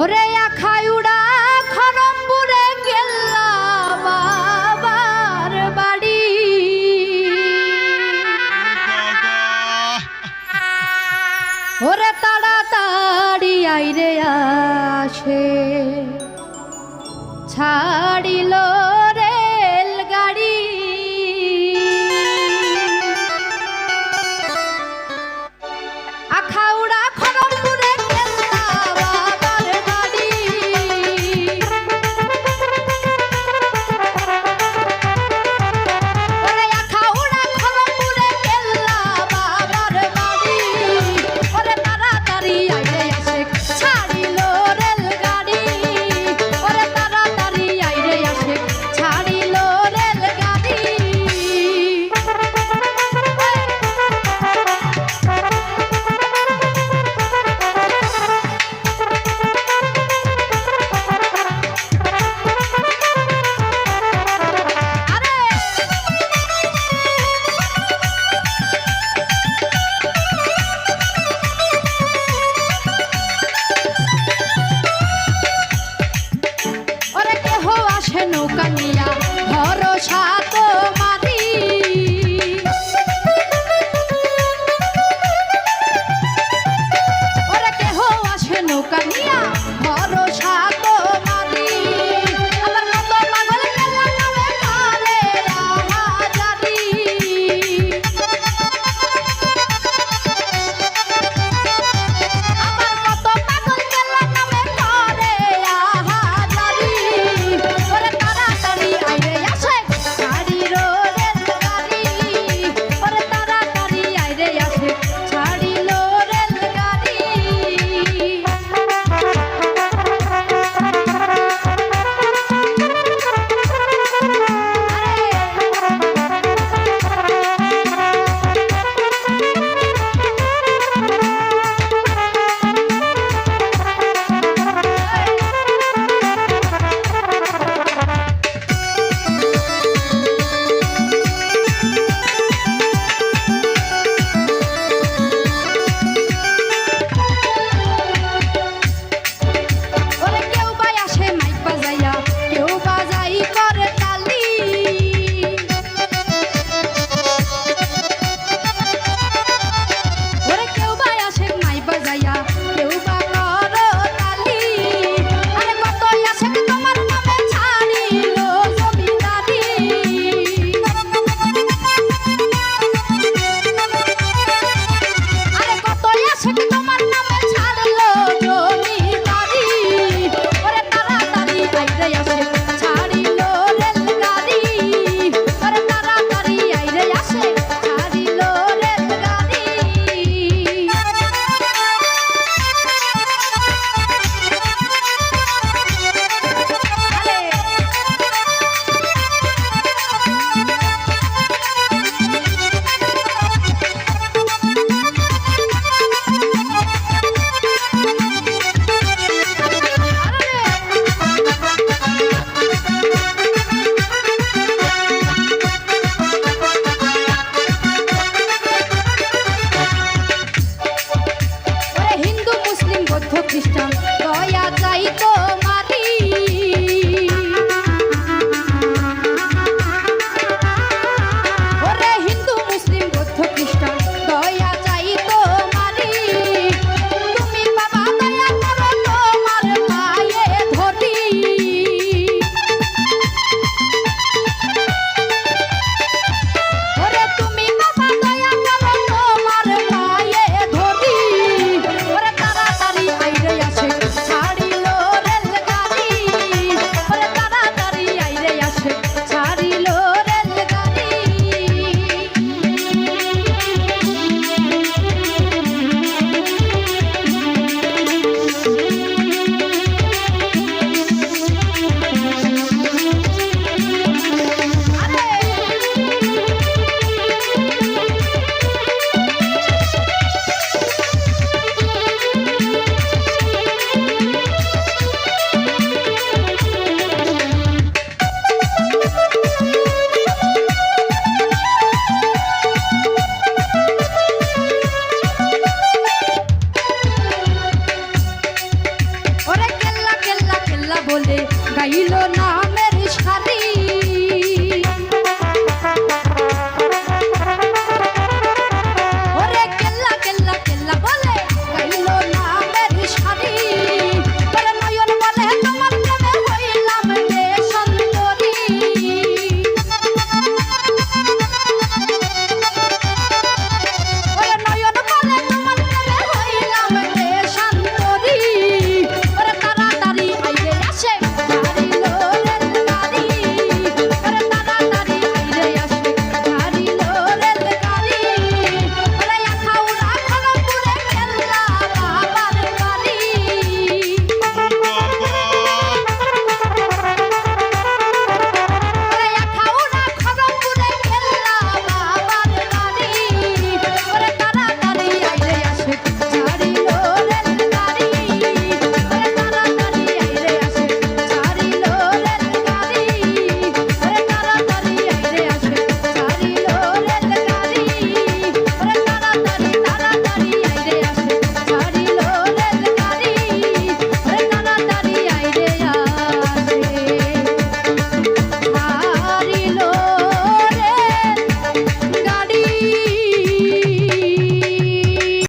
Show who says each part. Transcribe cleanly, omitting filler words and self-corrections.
Speaker 1: ওরে আখাউড়া খরমপুরে গেলা বাবার বাড়ি ওরে তাড়াতাড়ি আইরে আসে ছাড়িল রেল গাড়ি আখাউড়া খরমপুরে গেলা বাবার বাড়ি ওরে আখাউড়া খরমপুরে গেলা বাবার বাড়ি ওরে তাড়াতাড়ি আইরে আসে ছাড়িল রেল গাড়ি ওরে তাড়াতাড়ি আইরে আসে ছাড়িল রেল গাড়ি ওরে কেহ আসে নৌকা নিয়া ভরসা তোমারি ওরে কেহ আসে নৌকা নিয়া ভরসা তোমারি আমার কত পাগল গেলা নামে কারে আহাজারি আমার কত পাগল গেলা নামে কারে আহাজারি ওরে তাড়াতাড়ি আইরে আসে ছাড়িল রেল গাড়ি ওরে তাড়াতাড়ি আইরে আসে ছাড়িল রেল গাড়ি ওরে কেউ বাই আসে মাইক বাজাইয়া কেউ বাজাই করে তালি ওরে কেউ বাই আসে মাইক বাজাইয়া কেউ বা করো তালি আরে কত আসে তোমার নামে ছাড়িল জমিদারি আরে কত আসে তোমার নামে ছাড়ল জমিদারি ওরে তাড়াতাড়ি আইরে আসে ছাড়িল রেল গাড়ি ওরে তাড়াতাড়ি আইরে আসে ছাড়িল রেল গাড়ি ওরে হিন্দু মুসলিম বৌদ্ধ খ্রিস্টান দয়া চাই তোমারি ওরে হিন্দু মুসলিম বৌদ্ধ খ্রিস্টান দয়া চাই তোমারি তুমি বাবা দয়া করো তোমার পায়ে ধরি ওরে তুমি বাবা দয়া করো তোমার পায়ে ধরি ওরে তাড়াতাড়ি আইরে আসে ছাড়িল রেল বলে গাইল নামের সারি